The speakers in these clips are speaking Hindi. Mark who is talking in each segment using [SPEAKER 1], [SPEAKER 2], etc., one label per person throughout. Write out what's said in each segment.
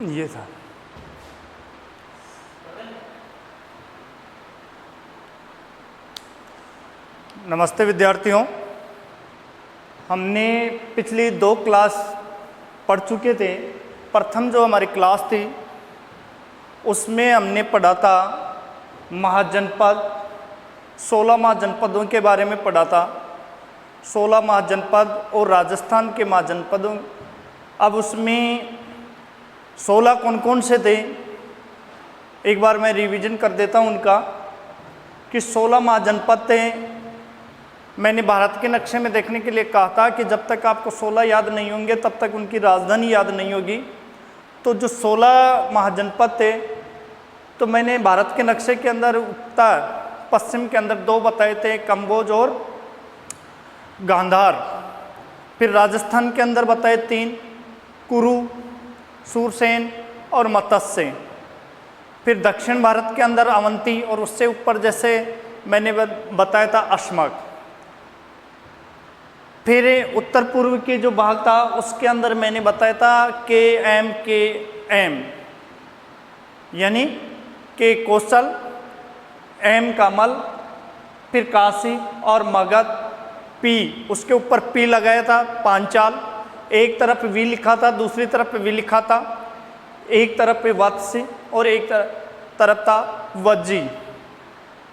[SPEAKER 1] ये था। नमस्ते विद्यार्थियों, हमने पिछली 2 क्लास पढ़ चुके थे। प्रथम जो हमारी क्लास थी उसमें हमने पढ़ा था महाजनपद, 16 महाजनपदों के बारे में पढ़ा था। 16 महाजनपद और राजस्थान के महाजनपदों। अब उसमें 16 कौन कौन से थे, एक बार मैं रिवीजन कर देता हूं उनका कि 16 महाजनपद थे। मैंने भारत के नक्शे में देखने के लिए कहा था कि जब तक आपको 16 याद नहीं होंगे तब तक उनकी राजधानी याद नहीं होगी। तो जो 16 महाजनपद थे, तो मैंने भारत के नक्शे के अंदर उत्तर पश्चिम के अंदर 2 बताए थे, कंबोज और गांधार। फिर राजस्थान के अंदर बताए 3, कुरु, सूरसेन और मत्स्य। फिर दक्षिण भारत के अंदर अवंती और उससे ऊपर जैसे मैंने बताया था अश्मक। फिर उत्तर पूर्व के जो भाग था उसके अंदर मैंने बताया था KM यानी के कौशल, M कमल, फिर काशी और मगध, P उसके ऊपर P लगाया था पांचाल। एक तरफ V लिखा था, दूसरी तरफ V लिखा था, एक तरफ पे वत्स्य और एक तरफ था वज्जी।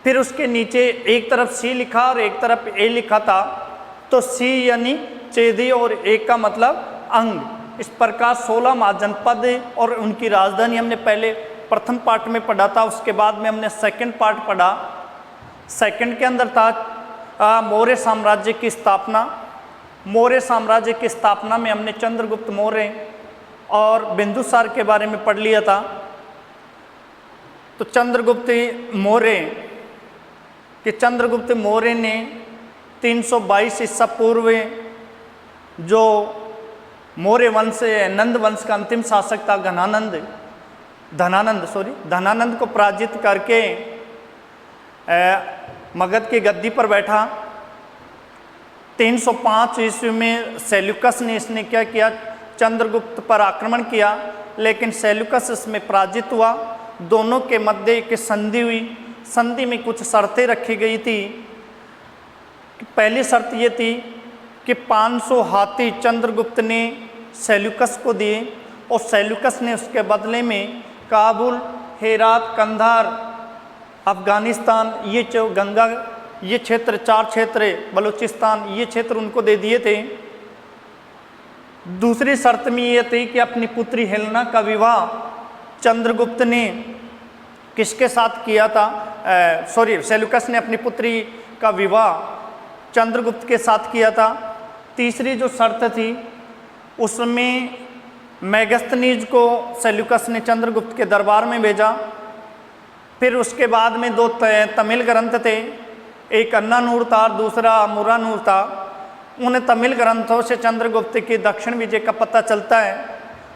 [SPEAKER 1] फिर उसके नीचे एक तरफ C लिखा और एक तरफ A लिखा था। तो C यानी चेदी और A का मतलब अंग। इस प्रकार 16 महाजनपद और उनकी राजधानी हमने पहले प्रथम पार्ट में पढ़ा था। उसके बाद में हमने सेकंड पार्ट पढ़ा। सेकंड के अंदर था मौर्य साम्राज्य की स्थापना। मौर्य साम्राज्य की स्थापना में हमने चंद्रगुप्त मौर्य और बिंदुसार के बारे में पढ़ लिया था। तो चंद्रगुप्त मौर्य ने 322 ईसा पूर्व जो मौर्य वंश नंद वंश का अंतिम शासक था धनानंद को पराजित करके मगध की गद्दी पर बैठा। 305 ईस्वी में सेल्यूकस ने इसने क्या किया, चंद्रगुप्त पर आक्रमण किया, लेकिन सेल्यूकस इसमें पराजित हुआ। दोनों के मध्य एक संधि हुई। संधि में कुछ शर्तें रखी गई थी। पहली शर्त ये थी कि 500 हाथी चंद्रगुप्त ने सेल्यूकस को दिए और सेल्यूकस ने उसके बदले में काबुल, हेरात, कंधार, अफगानिस्तान, ये जो गंगा ये क्षेत्र 4 क्षेत्र, बलूचिस्तान, ये क्षेत्र उनको दे दिए थे। दूसरी शर्त में ये थी कि अपनी पुत्री हेलेना का विवाह चंद्रगुप्त ने किसके साथ किया था, सेल्यूकस ने अपनी पुत्री का विवाह चंद्रगुप्त के साथ किया था। तीसरी जो शर्त थी उसमें मेगस्थनीज को सेल्यूकस ने चंद्रगुप्त के दरबार में भेजा। फिर उसके बाद में 2 तमिल ग्रंथ थे, एक अन्नानूर था, दूसरा मुरानूर था। उन तमिल ग्रंथों से चंद्रगुप्त की दक्षिण विजय का पता चलता है।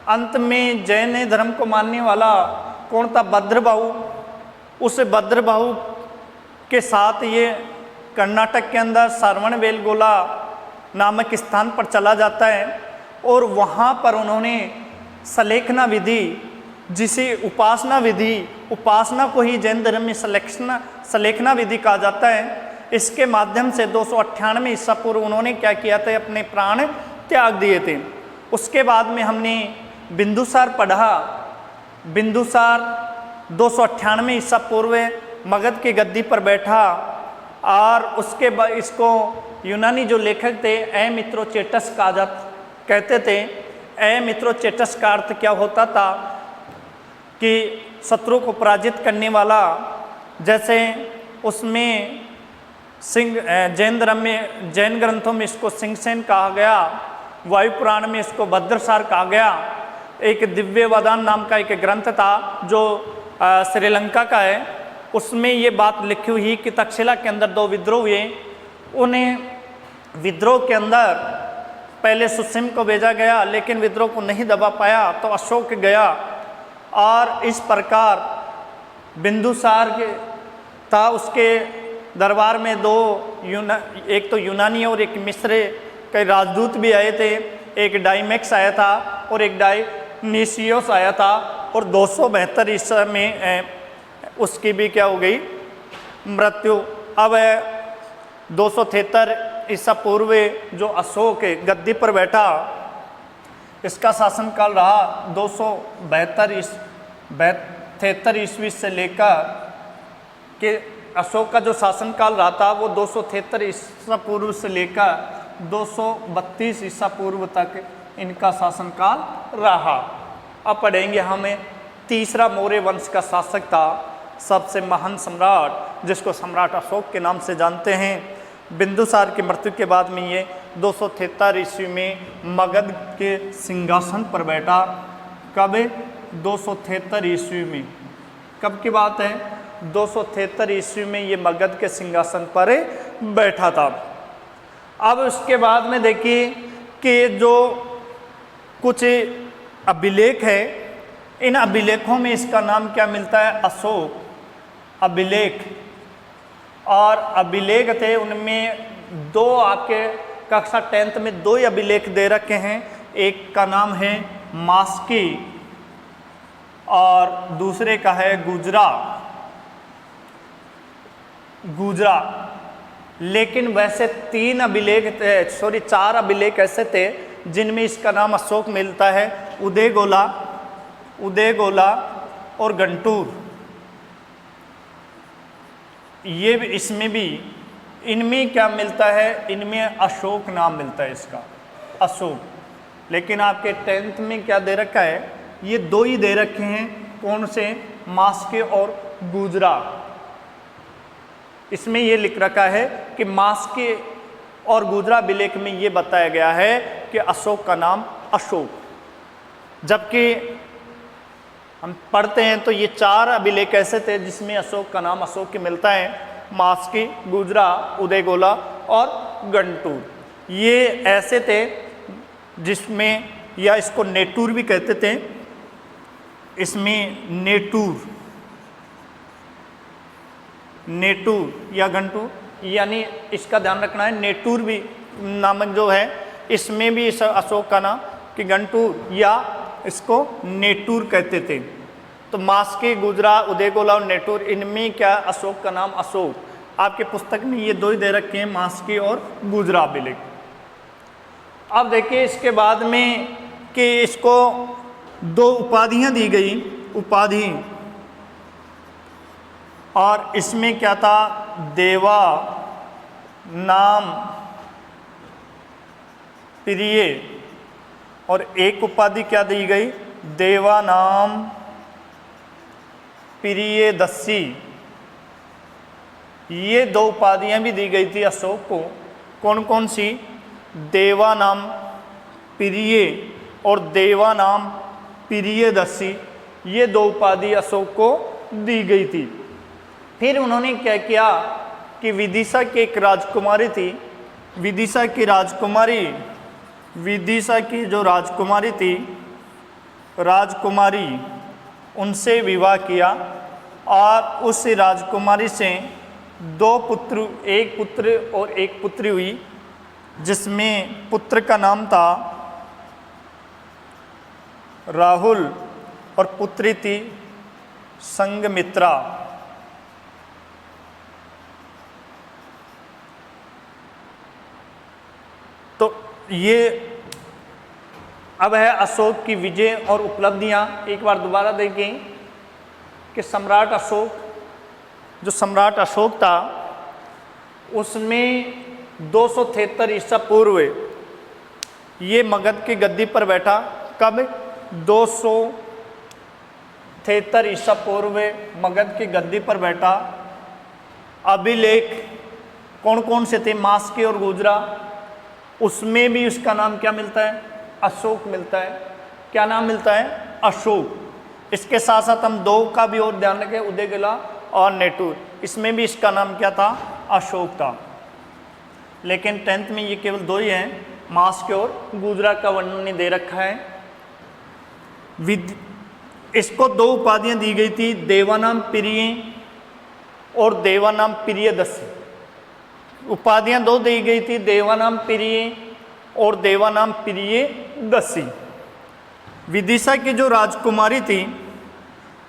[SPEAKER 1] अंत में जैन धर्म को मानने वाला कौन था, भद्रबाहु। उस भद्रबाहु के साथ ये कर्नाटक के अंदर श्रवणबेलगोला नामक स्थान पर चला जाता है और वहाँ पर उन्होंने सलेखना विधि, जिसे उपासना को ही जैन धर्म में सलेखना विधि कहा जाता है, इसके माध्यम से 298 ईसा पूर्व उन्होंने क्या किया था, अपने प्राण त्याग दिए थे। उसके बाद में हमने बिंदुसार पढ़ा। बिंदुसार 298 ईसा पूर्व मगध की गद्दी पर बैठा और उसके बाद इसको यूनानी जो लेखक थे एमित्रोचेटस कहते थे। एमित्रोचेटस का अर्थ क्या होता था कि शत्रु को पराजित करने वाला। जैसे उसमें जैन ग्रंथों में इसको सिंहसेन कहा गया, वायु पुराण में इसको भद्रसार कहा गया। एक दिव्य वदान नाम का एक ग्रंथ था जो श्रीलंका का है, उसमें ये बात लिखी हुई कि तक्षशिला के अंदर 2 विद्रोह हुए। उन्हें विद्रोह के अंदर पहले सुसिम को भेजा गया, लेकिन विद्रोह को नहीं दबा पाया तो अशोक गया और इस प्रकार बिंदुसार था। उसके दरबार में 2 एक तो यूनानी और एक मिस्र के राजदूत भी आए थे। एक डाइमेक्स आया था और एक निसियोस आया था और 272 ईसा में उसकी भी क्या हो गई, मृत्यु। अब 273 ईसा पूर्व जो अशोक गद्दी पर बैठा, इसका शासनकाल रहा 273 ईस्वी से लेकर के अशोक का जो शासनकाल रहा था वो 273 ईसा पूर्व से लेकर 232 ईसा पूर्व तक इनका शासनकाल रहा। अब पढ़ेंगे हमें तीसरा मौर्य वंश का शासक था, सबसे महान सम्राट, जिसको सम्राट अशोक के नाम से जानते हैं। बिंदुसार की मृत्यु के बाद में ये 273 ईस्वी में मगध के सिंहासन पर बैठा। कब? 273 ईस्वी में। कब की बात है? 273 ईस्वी में ये मगध के सिंहासन पर बैठा था। अब उसके बाद में देखिए कि जो कुछ अभिलेख है, इन अभिलेखों में इसका नाम क्या मिलता है? अशोक अभिलेख। और अभिलेख थे उनमें दो, आपके कक्षा 10th में दो ही अभिलेख दे रखे हैं। एक का नाम है मास्की और दूसरे का है गुजरा। लेकिन वैसे चार अभिलेख ऐसे थे जिनमें इसका नाम अशोक मिलता है। उदयगोला और गंटूर, ये भी इसमें भी, इनमें क्या मिलता है? इनमें अशोक नाम मिलता है इसका, अशोक। लेकिन आपके 10th में क्या दे रखा है? ये दो ही दे रखे हैं। कौन से? मास्के और गुजरा। इसमें ये लिख रखा है कि मास्के और गुजरा अभिलेख में ये बताया गया है कि अशोक का नाम अशोक। जबकि हम पढ़ते हैं तो ये चार अभिलेख ऐसे थे जिसमें अशोक का नाम अशोक के मिलता है। मास्की, गुजरा, उदयगोला और गंटूर, ये ऐसे थे जिसमें, या इसको नेटूर भी कहते थे। इसमें नेटूर या गंटूर, यानी इसका ध्यान रखना है, नेटूर भी नामक जो है, इसमें भी इस अशोक का नाम कि गंटूर या इसको नेटूर कहते थे। तो मास्के, गुजरा, उदयगोला और नेटूर, इनमें क्या अशोक का नाम अशोक। आपके पुस्तक में ये दो ही दे रखे हैं, मास्के और गुजरा अभिलेख। अब देखिए इसके बाद में कि इसको दो उपाधियां दी गई, उपाधि, और इसमें क्या था? देवा नाम प्रिय, और एक उपाधि क्या दी गई? देवा नाम प्रियदर्शी। ये दो उपाधियां भी दी गई थी अशोक को। कौन कौन सी? देवा नाम प्रिय और देवा नाम प्रियदर्शी, ये दो उपाधि अशोक को दी गई थी। फिर उन्होंने क्या किया कि विदिशा की एक राजकुमारी थी, विदिशा की जो राजकुमारी थी, राजकुमारी, उनसे विवाह किया और उस राजकुमारी से दो पुत्र, एक पुत्र और एक पुत्री हुई, जिसमें पुत्र का नाम था राहुल और पुत्री थी संघमित्रा। तो ये अब है अशोक की विजय और उपलब्धियां। एक बार दोबारा देखें कि सम्राट अशोक, जो सम्राट अशोक था, उसमें 273 ईसा पूर्व ये मगध की गद्दी पर बैठा। कब? 273 ईसा पूर्व मगध की गद्दी पर बैठा। अभिलेख कौन कौन से थे? मास्के और गुजरा, उसमें भी उसका नाम क्या मिलता है? अशोक मिलता है। क्या नाम मिलता है? अशोक। इसके साथ साथ हम दो का भी और ध्यान रखें, उदयगोला और नेटूर, इसमें भी इसका नाम क्या था? अशोक था। लेकिन 10th में ये केवल दो ही हैं, मास्के और गुजरा का वर्णन दे रखा है। इसको दो उपाधियां दी गई थी, देवानाम प्रिय और देवानाम प्रियदर्शी। उपाधियां दो दी गई थी, देवानाम प्रिय और देवानाम प्रियदर्शी। विदिशा की जो राजकुमारी थी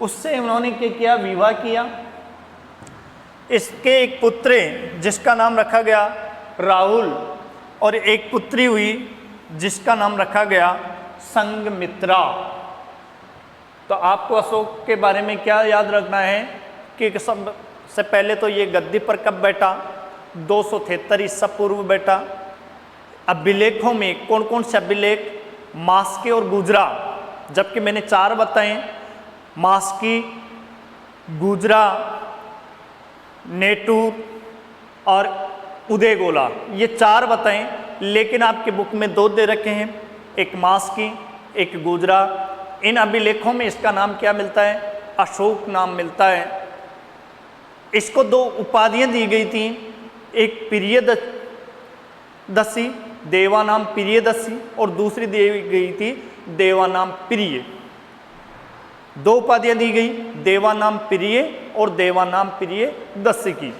[SPEAKER 1] उससे उन्होंने क्या किया, विवाह किया। इसके एक पुत्र जिसका नाम रखा गया राहुल और एक पुत्री हुई जिसका नाम रखा गया संघमित्रा। तो आपको अशोक के बारे में क्या याद रखना है कि सबसे पहले तो ये गद्दी पर कब बैठा, 273 ईसा पूर्व बैठा। अभिलेखों में कौन कौन से अभिलेख, मास्की और गुजरा, जबकि मैंने 4 बताए, मास्की, गुजरा, नेटूर और उदयगोला, ये 4 बताएं। लेकिन आपके बुक में 2 दे रखे हैं, एक मास्की एक गुजरा। इन अभिलेखों में इसका नाम क्या मिलता है, अशोक नाम मिलता है। इसको 2 उपाधियां दी गई थी, एक प्रियदर्शी, देवानाम प्रियदर्शी, और दूसरी दी गई थी देवानाम प्रिय। 2 उपाधियां दी गई, देवानाम प्रिय और देवानाम प्रियदर्शी की।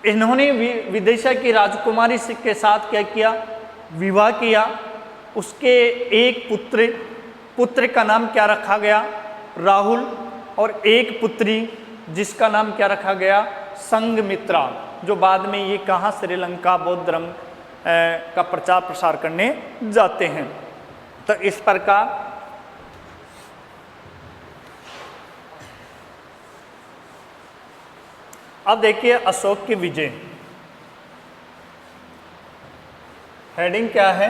[SPEAKER 1] इन्होंने विदिशा की राजकुमारी के साथ क्या किया, विवाह किया। उसके एक पुत्र का नाम क्या रखा गया, राहुल, और एक पुत्री जिसका नाम क्या रखा गया, संघमित्रा, जो बाद में ये कहाँ श्रीलंका बौद्ध धर्म का प्रचार प्रसार करने जाते हैं। तो इस प्रकार अब देखिए अशोक की विजय, हेडिंग क्या है,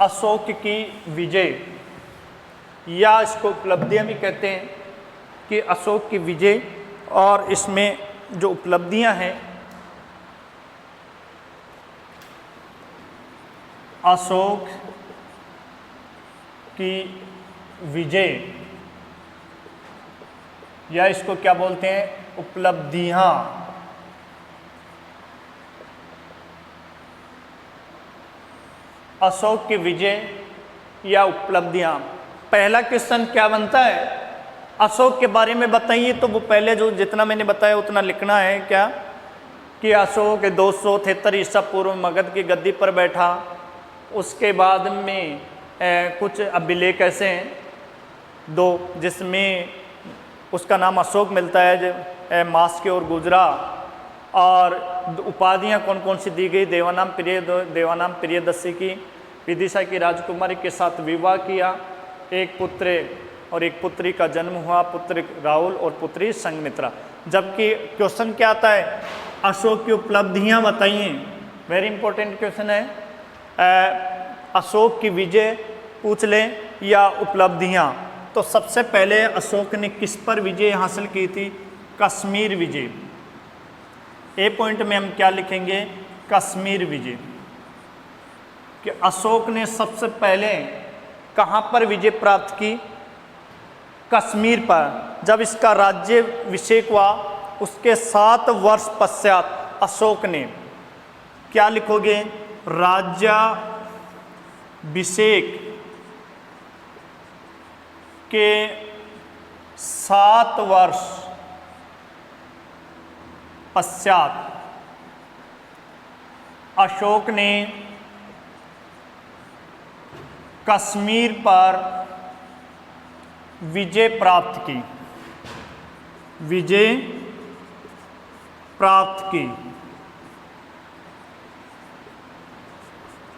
[SPEAKER 1] अशोक की विजय, या इसको उपलब्धियां भी कहते हैं कि अशोक की विजय। और इसमें जो उपलब्धियां हैं, अशोक की विजय, या इसको क्या बोलते हैं, उपलब्धियां। अशोक की विजय या उपलब्धियां। पहला क्वेश्चन क्या बनता है, अशोक के बारे में बताइए। तो वो पहले जो जितना मैंने बताया उतना लिखना है, क्या कि अशोक 273 ईसा पूर्व मगध की गद्दी पर बैठा। उसके बाद में कुछ अभिलेख ऐसे हैं 2 जिसमें उसका नाम अशोक मिलता है, मास्की और गुजरा। और उपाधियां कौन कौन सी दी गई, देवानाम प्रियदर्शी की, विदिशा की राजकुमारी के साथ विवाह किया, एक पुत्र और एक पुत्री का जन्म हुआ, पुत्र राहुल और पुत्री संघमित्रा। जबकि क्वेश्चन क्या आता है, अशोक की उपलब्धियां बताइए। वेरी इंपॉर्टेंट क्वेश्चन है, अशोक की विजय पूछ लें या उपलब्धियां। तो सबसे पहले अशोक ने किस पर विजय हासिल की थी, कश्मीर विजय। ए पॉइंट में हम क्या लिखेंगे, कश्मीर विजय, कि अशोक ने सबसे पहले कहाँ पर विजय प्राप्त की, कश्मीर पर। जब इसका राज्याभिषेक हुआ उसके 7 वर्ष पश्चात अशोक ने, क्या लिखोगे, राज्याभिषेक के 7 वर्ष पश्चात अशोक ने कश्मीर पर विजय प्राप्त की, विजय प्राप्त की।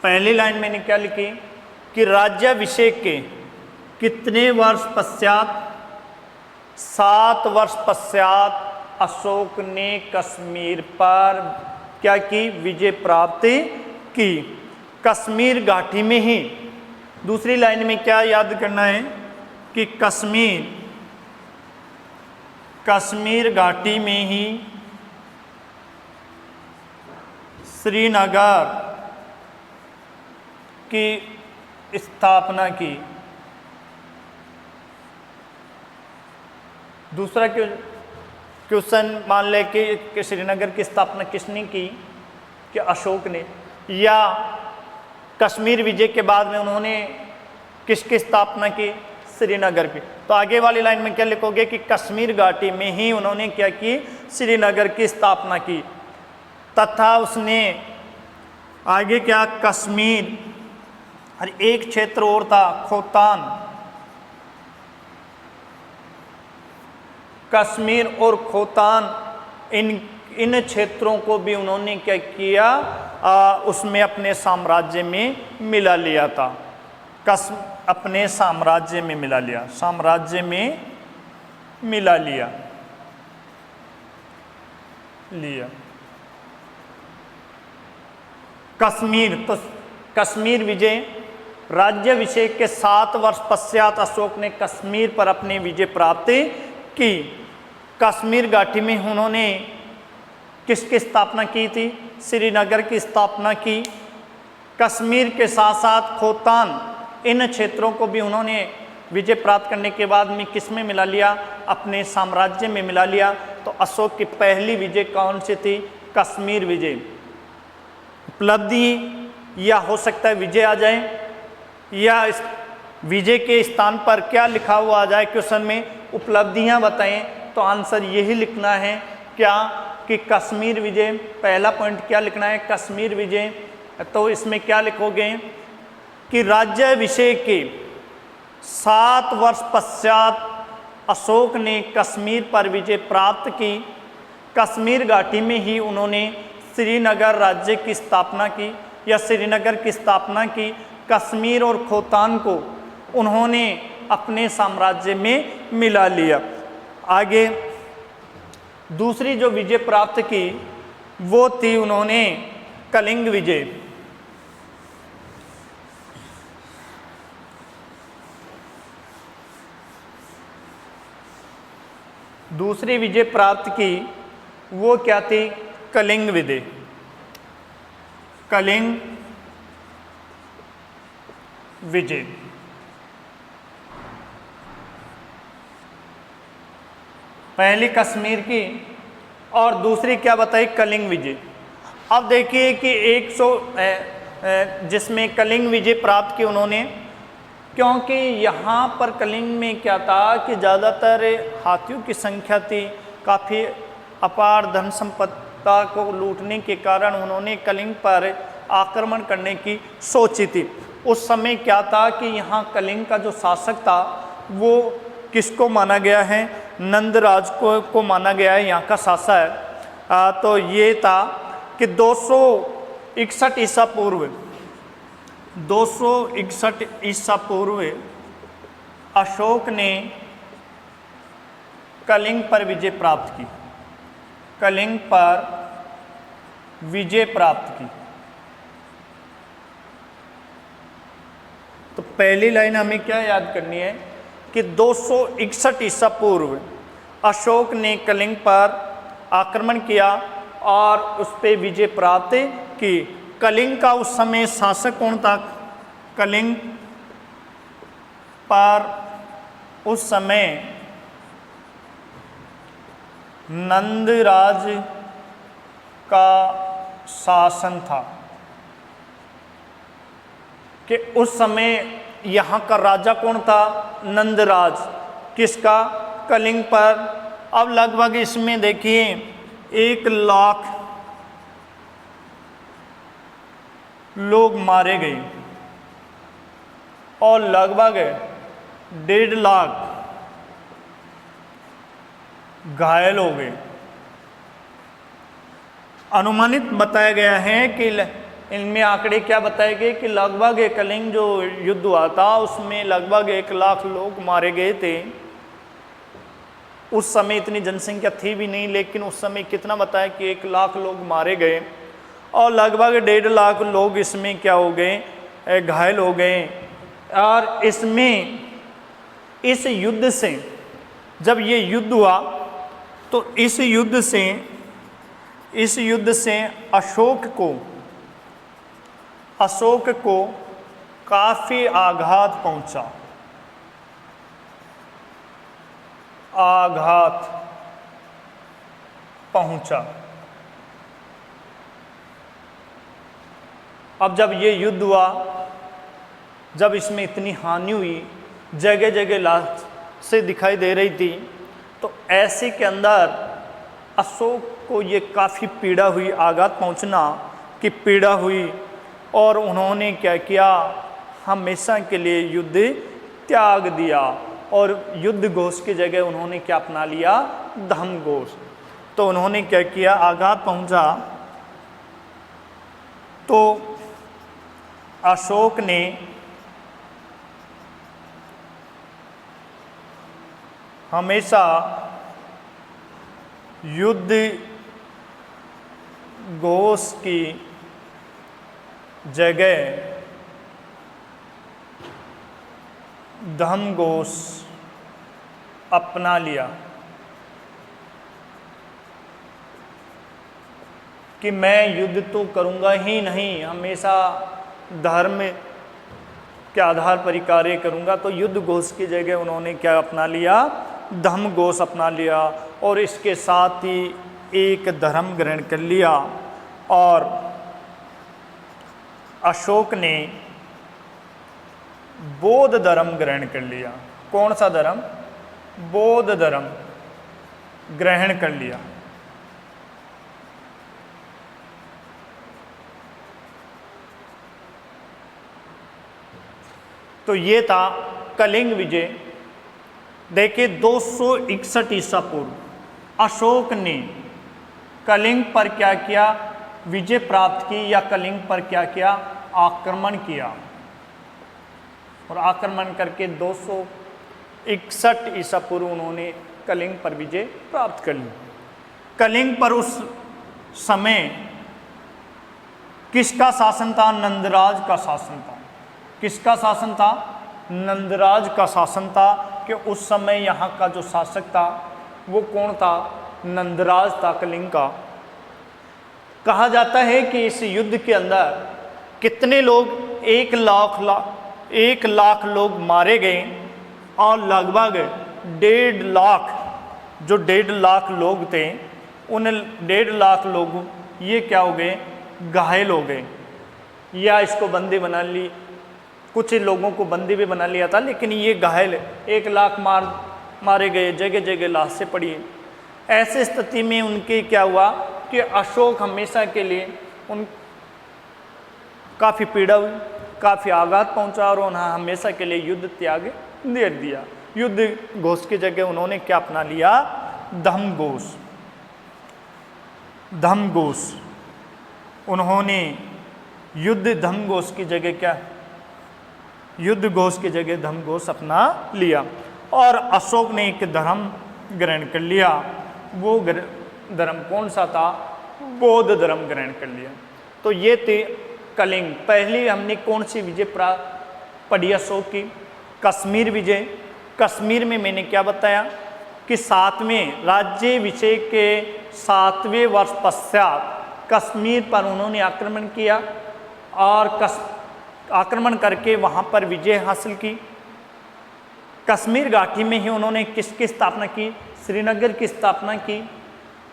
[SPEAKER 1] पहली लाइन मैंने क्या लिखी कि राज्याभिषेक के कितने वर्ष पश्चात, 7 वर्ष पश्चात अशोक ने कश्मीर पर क्या की, विजय प्राप्त की, कश्मीर घाटी में ही। दूसरी लाइन में क्या याद करना है कि कश्मीर घाटी में ही श्रीनगर की स्थापना की। दूसरा क्वेश्चन मान ले कि श्रीनगर की स्थापना किसने की, कि अशोक ने, या कश्मीर विजय के बाद में उन्होंने किसकी स्थापना की, श्रीनगर की। तो आगे वाली लाइन में क्या लिखोगे कि कश्मीर घाटी में ही उन्होंने क्या की, श्रीनगर की स्थापना की, तथा उसने आगे क्या, कश्मीर और एक क्षेत्र और था खोतान, कश्मीर और खोतान इन क्षेत्रों को भी उन्होंने क्या किया, उसमें अपने साम्राज्य में मिला लिया था। अपने साम्राज्य में मिला लिया, साम्राज्य में मिला लिया। कश्मीर, तो कश्मीर विजय, राज्याभिषेक के 7 वर्ष पश्चात अशोक ने कश्मीर पर अपनी विजय प्राप्त की। कश्मीर घाटी में उन्होंने किसकी स्थापना की थी? श्रीनगर की स्थापना की। कश्मीर के साथ साथ खोतान, इन क्षेत्रों को भी उन्होंने विजय प्राप्त करने के बाद में किस में मिला लिया? अपने साम्राज्य में मिला लिया। तो अशोक की पहली विजय कौन सी थी? कश्मीर विजय। उपलब्धि या हो सकता है विजय आ जाए, या इस विजय के स्थान पर क्या लिखा हुआ आ जाए क्वेश्चन में, उपलब्धियां बताएं। तो आंसर यही लिखना है क्या कि कश्मीर विजय। पहला पॉइंट क्या लिखना है? कश्मीर विजय। तो इसमें क्या लिखोगे कि राज्याभिषेक के 7 वर्ष पश्चात अशोक ने कश्मीर पर विजय प्राप्त की। कश्मीर घाटी में ही उन्होंने श्रीनगर राज्य की स्थापना की, या श्रीनगर की स्थापना की। कश्मीर और खोतान को उन्होंने अपने साम्राज्य में मिला लिया। आगे दूसरी जो विजय प्राप्त की वो थी उन्होंने कलिंग विजय। दूसरी विजय प्राप्त की वो क्या थी? कलिंग विजय। कलिंग विजय। पहली कश्मीर की और दूसरी क्या बताई? कलिंग विजय। अब देखिए कि 100 जिसमें कलिंग विजय प्राप्त की उन्होंने, क्योंकि यहाँ पर कलिंग में क्या था कि ज़्यादातर हाथियों की संख्या थी, काफ़ी अपार धन संपत्ति को लूटने के कारण उन्होंने कलिंग पर आक्रमण करने की सोची थी। उस समय क्या था कि यहाँ कलिंग का जो शासक था वो किसको माना गया है? नंदराज को माना गया है यहाँ का शासक। तो ये था कि 261 ईसा पूर्व, 261 ईसा पूर्व अशोक ने कलिंग पर विजय प्राप्त की। कलिंग पर विजय प्राप्त की। तो पहली लाइन हमें क्या याद करनी है कि 261 ईसा पूर्व अशोक ने कलिंग पर आक्रमण किया और उस पर विजय प्राप्त की। कलिंग का उस समय शासक कौन था? कलिंग पर उस समय नंदराज का शासन था। कि उस समय यहाँ का राजा कौन था? नंदराज। किसका? कलिंग पर। अब लगभग इसमें देखिए 1 लाख लोग मारे गए और लगभग 1.5 लाख घायल हो गए। अनुमानित बताया गया है कि इनमें आंकड़े क्या बताए गए कि लगभग कलिंग जो युद्ध हुआ था उसमें लगभग 1 लाख लोग मारे गए थे। उस समय इतनी जनसंख्या थी भी नहीं, लेकिन उस समय कितना बताया कि 1 लाख लोग मारे गए और लगभग 1.5 लाख लोग इसमें क्या हो गए? घायल हो गए। और इसमें इस युद्ध से, जब ये युद्ध हुआ तो इस युद्ध से अशोक को काफ़ी आघात पहुंचा। अब जब ये युद्ध हुआ, जब इसमें इतनी हानि हुई, जगह जगह लाश से दिखाई दे रही थी, तो ऐसे के अंदर अशोक को ये काफ़ी पीड़ा हुई, आघात पहुंचना की पीड़ा हुई और उन्होंने क्या किया? हमेशा के लिए युद्ध त्याग दिया और युद्ध घोष की जगह उन्होंने क्या अपना लिया, धम्म घोष। तो उन्होंने क्या किया, आघात पहुंचा तो अशोक ने हमेशा युद्ध घोष की जगह धम्म घोष अपना लिया कि मैं युद्ध तो करूंगा ही नहीं, हमेशा धर्म के आधार पर ही कार्य करूंगा। तो युद्ध घोष की जगह उन्होंने क्या अपना लिया, धम्म घोष अपना लिया और इसके साथ ही एक धर्म ग्रहण कर लिया। और अशोक ने बौद्ध धर्म ग्रहण कर लिया। कौन सा धर्म, बौद्ध धर्म ग्रहण कर लिया। तो ये था कलिंग विजय। देखिए 261 ईसा पूर्व अशोक ने कलिंग पर क्या किया, विजय प्राप्त की, या कलिंग पर क्या किया, आक्रमण किया। और आक्रमण करके 261 ईसा पूर्व उन्होंने कलिंग पर विजय प्राप्त कर ली। कलिंग पर उस समय किसका शासन था, नंदराज का शासन था। किसका शासन था, नंदराज का शासन था। कि उस समय यहाँ का जो शासक था वो कौन था, नंदराज था कलिंग का। कहा जाता है कि इस युद्ध के अंदर कितने लोग, 1 लाख लोग मारे गए और लगभग 1.5 लाख, जो 1.5 लाख लोग थे, उन 1.5 लाख लोग ये क्या हो गए, घायल हो गए, या इसको बंदी बना ली। कुछ लोगों को बंदी भी बना लिया था, लेकिन ये घायल 1 लाख मारे गए, जगह जगह लाशें पड़ी। ऐसी स्थिति में उनके क्या हुआ कि अशोक हमेशा के लिए उन काफ़ी पीड़ा हुई, काफ़ी आघात पहुंचा और उन्हें हमेशा के लिए युद्ध त्याग दे दिया। युद्ध घोष की जगह उन्होंने क्या अपना लिया, धम्म घोष। धम्म घोष उन्होंने युद्ध धम्म घोष की जगह क्या, युद्ध घोष की जगह धम्म घोष अपना लिया। और अशोक ने एक धर्म ग्रहण कर लिया। वो धर्म कौन सा था, बौद्ध धर्म ग्रहण कर लिया। तो ये थे कलिंग। पहली हमने कौन सी विजय पढ़ी अशोक की, कश्मीर विजय। कश्मीर में मैंने क्या बताया कि 7वें राज्याभिषेक के 7वें वर्ष पश्चात कश्मीर पर उन्होंने आक्रमण किया और आक्रमण करके वहाँ पर विजय हासिल की। कश्मीर घाटी में ही उन्होंने किसकी स्थापना की, श्रीनगर की स्थापना की।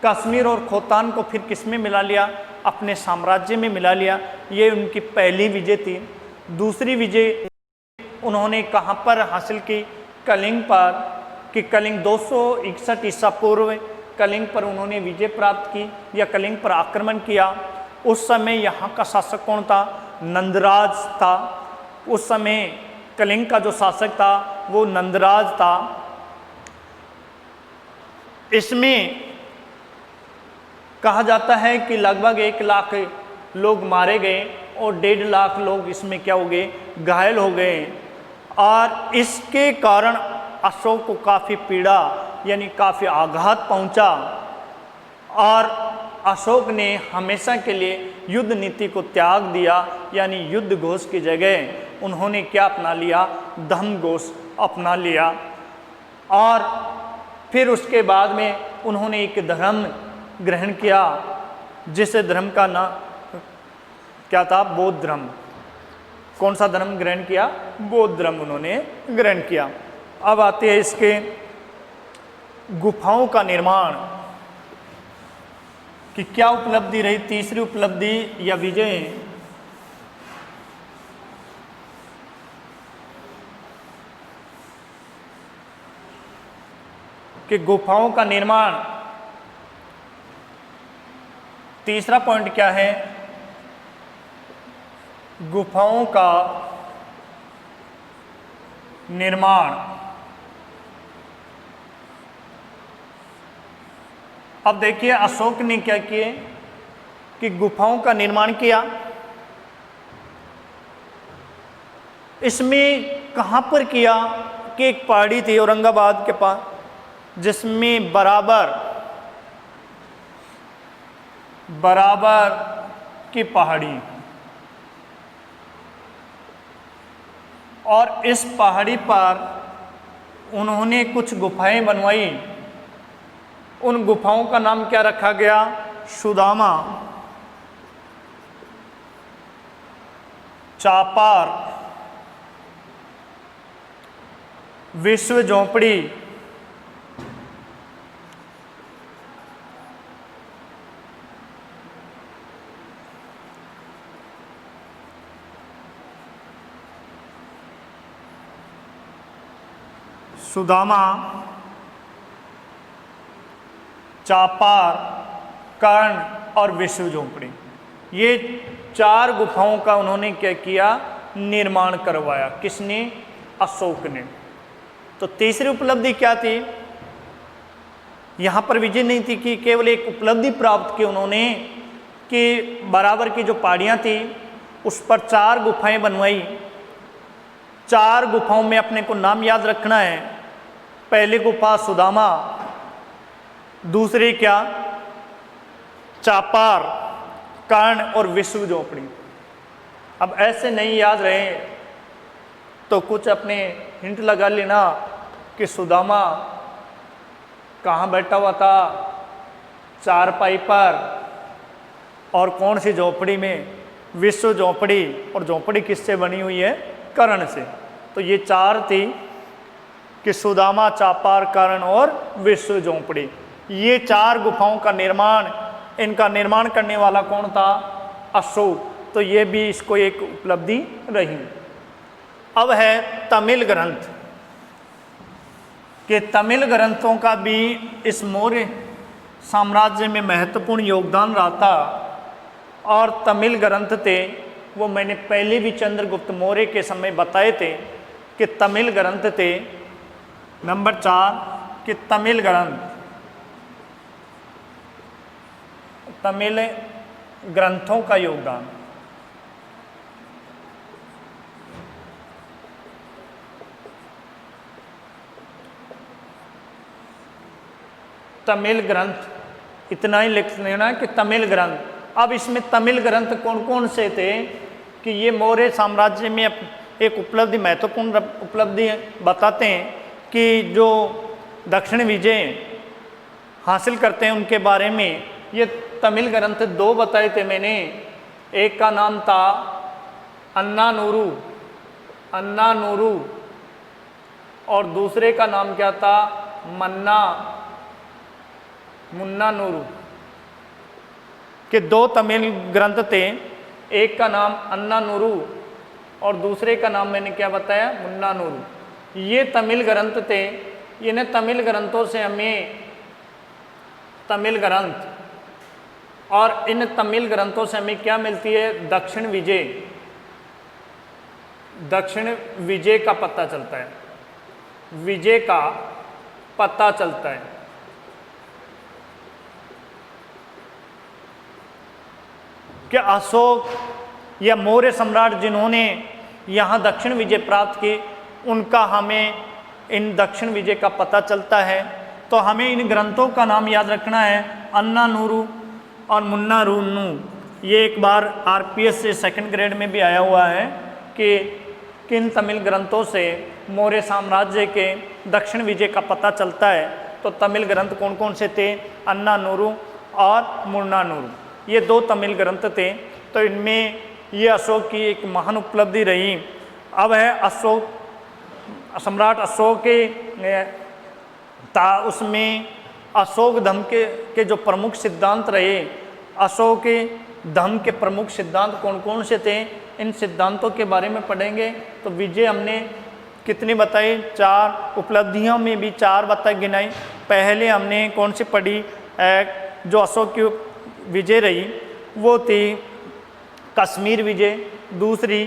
[SPEAKER 1] कश्मीर और खोतान को फिर किस में मिला लिया, अपने साम्राज्य में मिला लिया। ये उनकी पहली विजय थी। दूसरी विजय उन्होंने कहाँ पर हासिल की, कलिंग पर, कि कलिंग 261 ईसा पूर्व कलिंग पर उन्होंने विजय प्राप्त की या कलिंग पर आक्रमण किया। उस समय यहाँ का शासक कौन था, नंदराज था। उस समय कलिंग का जो शासक था वो नंदराज था। इसमें कहा जाता है कि लगभग 1 लाख लोग मारे गए और 1.5 लाख लोग इसमें क्या हो गए, घायल हो गए। और इसके कारण अशोक को काफ़ी पीड़ा यानी काफ़ी आघात पहुंचा और अशोक ने हमेशा के लिए युद्ध नीति को त्याग दिया, यानी युद्ध घोष की जगह उन्होंने क्या अपना लिया, धम्म घोष अपना लिया। और फिर उसके बाद में उन्होंने एक धर्म ग्रहण किया जिस धर्म का नाम क्या था, बौद्ध धर्म। कौन सा धर्म ग्रहण किया, बौद्ध धर्म उन्होंने ग्रहण किया। अब आते हैं इसके गुफाओं का निर्माण कि क्या उपलब्धि रही, तीसरी उपलब्धि या विजय। कि गुफाओं का निर्माण, तीसरा पॉइंट क्या है, गुफाओं का निर्माण। अब देखिए अशोक ने क्या किए कि गुफाओं का निर्माण किया। इसमें कहाँ पर किया कि एक पहाड़ी थी औरंगाबाद के पास जिसमें बराबर की पहाड़ी, और इस पहाड़ी पर उन्होंने कुछ गुफाएं बनवाई। उन गुफाओं का नाम क्या रखा गया? सुदामा, चापार, विश्व झोंपड़ी, सुदामा, चापार, कर्ण और विश्व झोंपड़ी, ये 4 गुफाओं का उन्होंने क्या किया? निर्माण करवाया। किसने? अशोक ने। तो तीसरी उपलब्धि क्या थी? यहाँ पर विजय नहीं थी कि केवल एक उपलब्धि प्राप्त की उन्होंने कि बराबर की जो पहाड़ियाँ थी उस पर 4 गुफाएं बनवाई। 4 गुफाओं में अपने को नाम याद रखना है। पहली गुफा सुदामा, दूसरी क्या? चापार, कर्ण और विश्व झोंपड़ी। अब ऐसे नहीं याद रहे तो कुछ अपने हिंट लगा लेना कि सुदामा कहाँ बैठा हुआ था? चारपाई पर। और कौन सी झोंपड़ी में? विश्व झोंपड़ी। और झोंपड़ी किससे बनी हुई है? कर्ण से। तो ये 4 थी कि सुदामा, चापार, कर्ण और विश्व झोंपड़ी। ये 4 गुफाओं का निर्माण, इनका निर्माण करने वाला कौन था? अशोक। तो ये भी इसको एक उपलब्धि रही। अब है तमिल ग्रंथ, कि तमिल ग्रंथों का भी इस मौर्य साम्राज्य में महत्वपूर्ण योगदान रहा था। और तमिल ग्रंथ थे वो मैंने पहले भी चंद्रगुप्त मौर्य के समय बताए थे कि तमिल ग्रंथ थे। नंबर 4 कि तमिल ग्रंथ, तमिल ग्रंथों का योगदान। तमिल ग्रंथ, इतना ही लिख लेना कि तमिल ग्रंथ। अब इसमें तमिल ग्रंथ कौन कौन से थे कि ये मौर्य साम्राज्य में एक उपलब्धि, महत्वपूर्ण उपलब्धि बताते हैं कि जो दक्षिण विजय हासिल करते हैं उनके बारे में। ये तमिल ग्रंथ 2 बताए थे मैंने। एक का नाम था अन्नानूरू, अन्नानूरू, और दूसरे का नाम क्या था? मुन्नानूरू, के 2 तमिल ग्रंथ थे। एक का नाम अन्नानूरू और दूसरे का नाम मैंने क्या बताया? मुन्नानूरू। ये तमिल ग्रंथ थे। इन्हें तमिल ग्रंथों से हमें तमिल ग्रंथ, और इन तमिल ग्रंथों से हमें क्या मिलती है? दक्षिण विजय, दक्षिण विजय का पता चलता है, विजय का पता चलता है। कि अशोक या मौर्य सम्राट जिन्होंने यहाँ दक्षिण विजय प्राप्त की, उनका हमें इन दक्षिण विजय का पता चलता है। तो हमें इन ग्रंथों का नाम याद रखना है, अन्नानूरू और मुन्नानूरू। ये एक बार आरपीएस से 2nd ग्रेड में भी आया हुआ है कि किन तमिल ग्रंथों से मौर्य साम्राज्य के दक्षिण विजय का पता चलता है। तो तमिल ग्रंथ कौन कौन से थे? अन्नानूरू और मुन्नानूरू, ये 2 तमिल ग्रंथ थे। तो इनमें ये अशोक की एक महान उपलब्धि रही। अब है अशोक, सम्राट अशोक के उसमें अशोक धर्म के जो प्रमुख सिद्धांत रहे, अशोक के धर्म के प्रमुख सिद्धांत कौन कौन से थे, इन सिद्धांतों के बारे में पढ़ेंगे। तो विजय हमने कितनी बताई? 4। उपलब्धियों में भी 4 बताई, गिनाई। पहले हमने कौन सी पढ़ी? जो अशोक की विजय रही वो थी कश्मीर विजय। दूसरी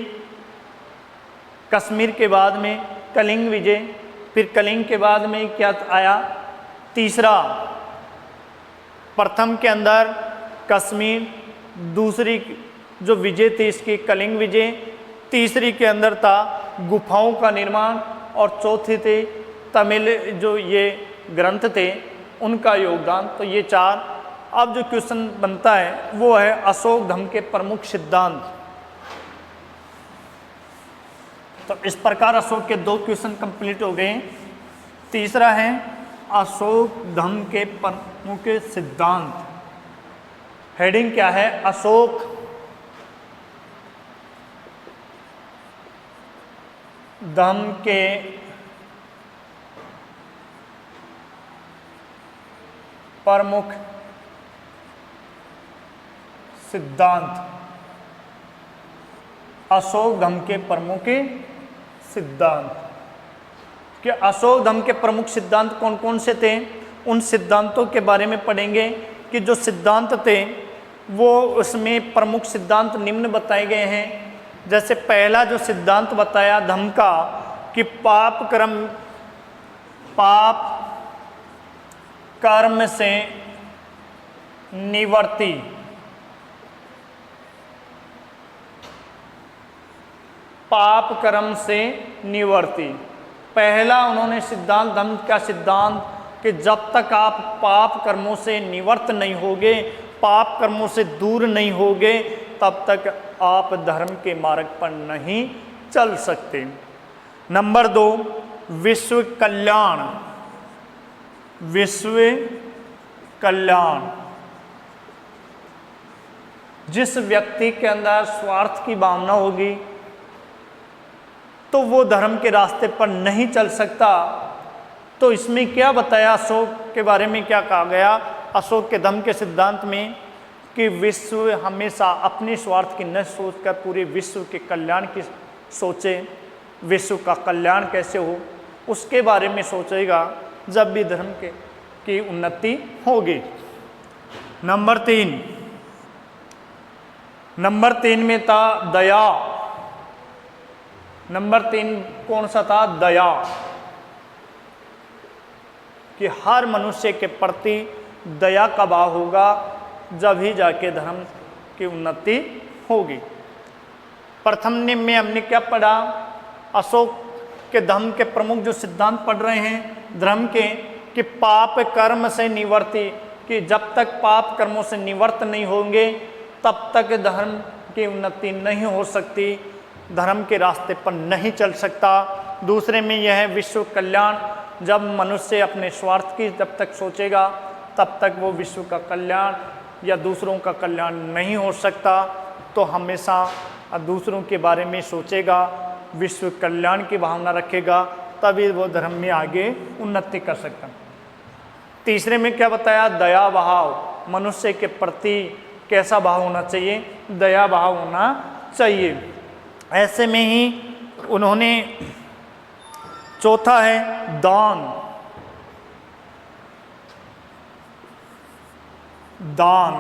[SPEAKER 1] कश्मीर के बाद में कलिंग विजय। फिर कलिंग के बाद में क्या आया? तीसरा प्रथम के अंदर कश्मीर, दूसरी जो विजय थी इसकी कलिंग विजय, तीसरी के अंदर था गुफाओं का निर्माण, और चौथी थी तमिल जो ये ग्रंथ थे उनका योगदान। तो ये चार। अब जो क्वेश्चन बनता है वो है अशोक धर्म के प्रमुख सिद्धांत। तो इस प्रकार अशोक के 2 क्वेश्चन कंप्लीट हो गए। तीसरा है अशोक धर्म के प्रमुख सिद्धांत। हेडिंग क्या है? अशोक धर्म के प्रमुख सिद्धांत। अशोक धर्म के प्रमुख सिद्धांत कि अशोक धर्म के प्रमुख सिद्धांत कौन कौन से थे, उन सिद्धांतों के बारे में पढ़ेंगे कि जो सिद्धांत थे वो उसमें प्रमुख सिद्धांत निम्न बताए गए हैं। जैसे पहला जो सिद्धांत बताया धर्म का कि पाप कर्म से निवर्ती। पाप कर्म से निवर्ती पहला उन्होंने सिद्धांत, धर्म का सिद्धांत कि जब तक आप पाप कर्मों से निवर्त नहीं होगे, पाप कर्मों से दूर नहीं होगे, तब तक आप धर्म के मार्ग पर नहीं चल सकते। नंबर 2 विश्व कल्याण। विश्व कल्याण, जिस व्यक्ति के अंदर स्वार्थ की भावना होगी तो वो धर्म के रास्ते पर नहीं चल सकता। तो इसमें क्या बताया, अशोक के बारे में क्या कहा गया अशोक के धर्म के सिद्धांत में कि विश्व हमेशा अपने स्वार्थ की न सोचकर पूरे विश्व के कल्याण की सोचे। विश्व का कल्याण कैसे हो उसके बारे में सोचेगा जब भी धर्म की उन्नति होगी। नंबर 3 में था दया। नंबर 3 कौन सा था? दया, कि हर मनुष्य के प्रति दया का भाव होगा जब ही जाके धर्म की उन्नति होगी। प्रथम में हमने क्या पढ़ा? अशोक के धर्म के प्रमुख जो सिद्धांत पढ़ रहे हैं धर्म के कि पाप कर्म से निवर्ती, कि जब तक पाप कर्मों से निवर्त नहीं होंगे तब तक धर्म की उन्नति नहीं हो सकती, धर्म के रास्ते पर नहीं चल सकता। दूसरे में यह है विश्व कल्याण, जब मनुष्य अपने स्वार्थ की जब तक सोचेगा तब तक वो विश्व का कल्याण या दूसरों का कल्याण नहीं हो सकता। तो हमेशा दूसरों के बारे में सोचेगा, विश्व कल्याण की भावना रखेगा, तभी वो धर्म में आगे उन्नति कर सकता। तीसरे में क्या बताया? दया भाव, मनुष्य के प्रति कैसा भाव होना चाहिए? दया भाव होना चाहिए। ऐसे में ही उन्होंने चौथा है दान। दान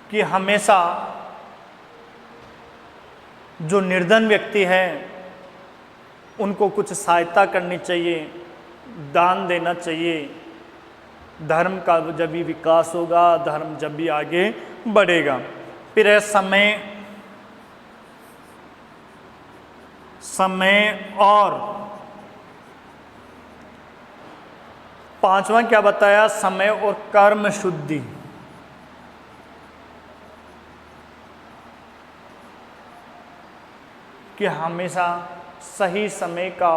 [SPEAKER 1] कि हमेशा जो निर्धन व्यक्ति है उनको कुछ सहायता करनी चाहिए, दान देना चाहिए। धर्म का जब भी विकास होगा, धर्म जब भी आगे बढ़ेगा। फिर है समय और पांचवा क्या बताया? समय और कर्म शुद्धि, कि हमेशा सही समय का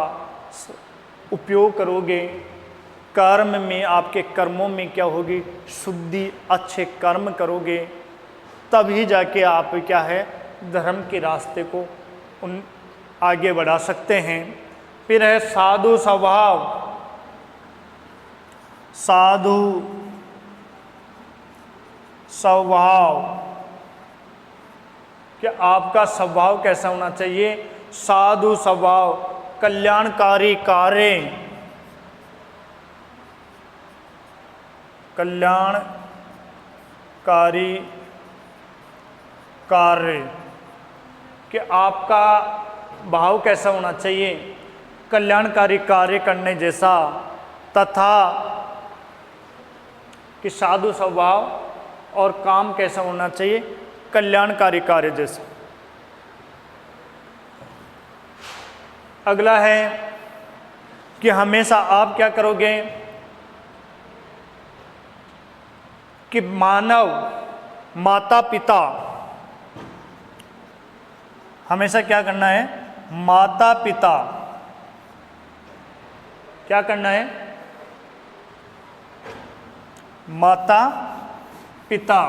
[SPEAKER 1] उपयोग करोगे, कर्म में आपके कर्मों में क्या होगी? शुद्धि, अच्छे कर्म करोगे तभी जाके आप क्या है धर्म के रास्ते को आगे बढ़ा सकते हैं। फिर है साधु स्वभाव। साधु स्वभाव कि आपका स्वभाव कैसा होना चाहिए? साधु स्वभाव, कल्याणकारी कार्य, कल्याणकारी कार्य कि आपका भाव कैसा होना चाहिए? कल्याणकारी कार्य करने जैसा, तथा कि साधु स्वभाव और काम कैसा होना चाहिए, कल्याणकारी कार्य जैसे। अगला है कि हमेशा आप क्या करोगे कि मानव माता पिता, हमेशा क्या करना है, माता पिता, क्या करना है, माता पिता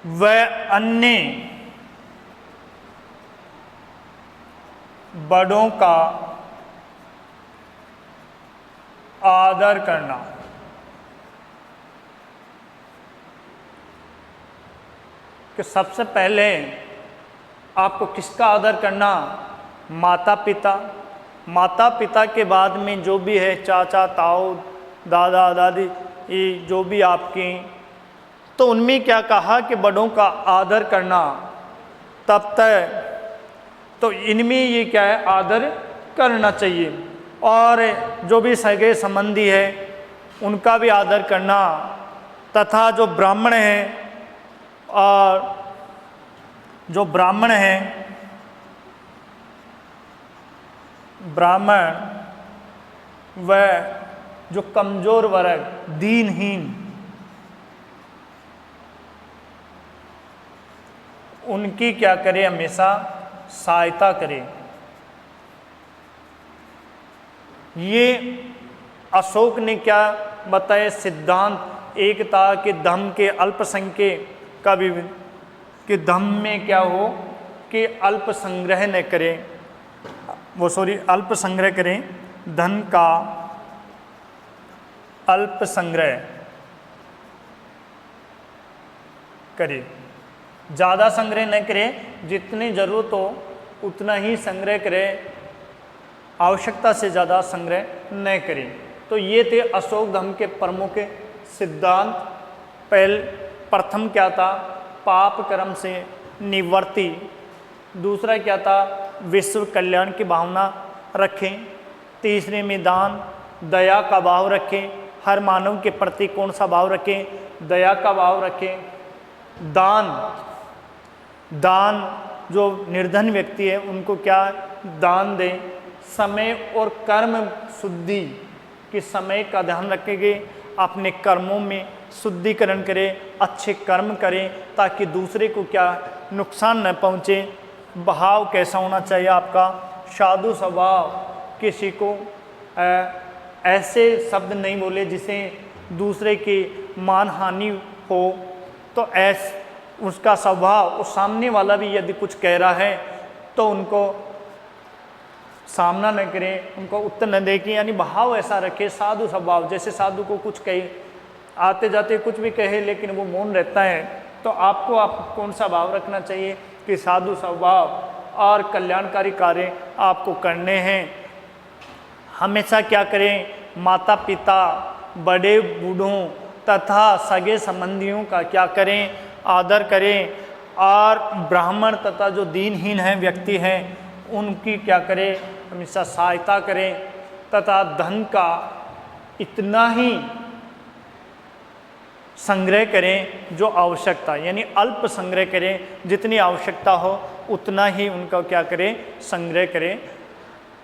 [SPEAKER 1] व अन्य बड़ों का आदर करना। कि सबसे पहले आपको किसका आदर करना, माता पिता। माता पिता के बाद में जो भी है चाचा ताऊ दादा दादी, ये जो भी आपके, तो उनमें क्या कहा कि बड़ों का आदर करना। तब तक तो इनमें ये क्या है, आदर करना चाहिए। और जो भी सगे संबंधी है उनका भी आदर करना, तथा जो ब्राह्मण हैं और जो ब्राह्मण हैं, ब्राह्मण व जो कमजोर वर्ग दीनहीन, उनकी क्या करे, हमेशा सहायता करे। ये अशोक ने क्या बताया सिद्धांत, एक था कि धम्म के अल्पसंख्यक का भी, कि धम्म में क्या हो कि अल्प संग्रह न करें, अल्प संग्रह करें, धन का अल्प संग्रह करे, ज़्यादा संग्रह न करे, जितनी ज़रूरत हो उतना ही संग्रह करे, आवश्यकता से ज़्यादा संग्रह न करें। तो ये थे अशोक धम्म के प्रमुख सिद्धांत। प्रथम क्या था, पाप कर्म से निवृत्ति। दूसरा क्या था, विश्व कल्याण की भावना रखें। तीसरे में दान, दया का भाव रखें, हर मानव के प्रति कौन सा भाव रखें, दया का भाव रखें। दान जो निर्धन व्यक्ति है उनको क्या दान दें। समय और कर्म शुद्धि, कि समय का ध्यान रखेंगे, अपने कर्मों में शुद्धिकरण करें, अच्छे कर्म करें ताकि दूसरे को क्या नुकसान न पहुँचे। भाव कैसा होना चाहिए आपका, साधु स्वभाव, किसी को ऐसे शब्द नहीं बोले जिसे दूसरे की मान हानि हो। तो उसका स्वभाव, उस सामने वाला भी यदि कुछ कह रहा है तो उनको सामना न करें, उनको उत्तर न दें, कि यानी भाव ऐसा रखे साधु स्वभाव। जैसे साधु को कुछ कहे, आते जाते कुछ भी कहे लेकिन वो मौन रहता है, तो आपको कौन सा भाव रखना चाहिए कि साधु स्वभाव और कल्याणकारी कार्य आपको करने हैं। हमेशा क्या करें, माता पिता, बड़े बूढ़ों तथा सगे संबंधियों का क्या करें, आदर करें। और ब्राह्मण तथा जो दीनहीन हैं व्यक्ति हैं उनकी क्या करें, हमेशा सहायता करें। तथा धन का इतना ही संग्रह करें जो आवश्यकता, यानी अल्प संग्रह करें, जितनी आवश्यकता हो उतना ही उनका क्या करें, संग्रह करें,